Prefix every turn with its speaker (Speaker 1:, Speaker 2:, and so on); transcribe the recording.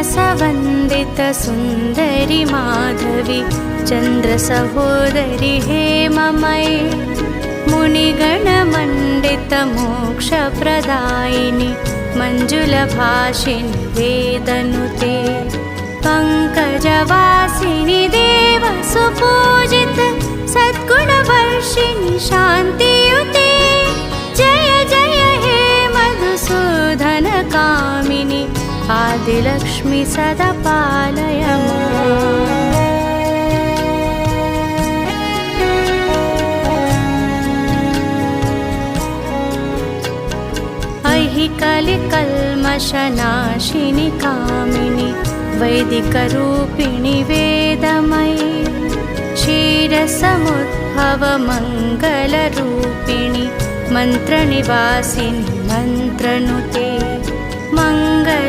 Speaker 1: श्रीनिवासवन्दित सुन्दरि माधवी चन्द्रसहोदरि हेममये मुनिगणमण्डित मोक्षप्रदायिनि मञ्जुलभाषिणि वेदनुते पङ्कजवासिनि देवसुपूजित सद्गुणवर्षिणि शान्तियुते जय जय हे मधुसूदनकामिनि आदिलक्ष्मि सदा पालय माम्। कलिकल्मषनाशिनि कामिनि वैदिकरूपिणि वेदमयि क्षीरसमुद्भव मङ्गलरूपिणि मन्त्रनिवासिनि मन्त्रनुते मङ्गल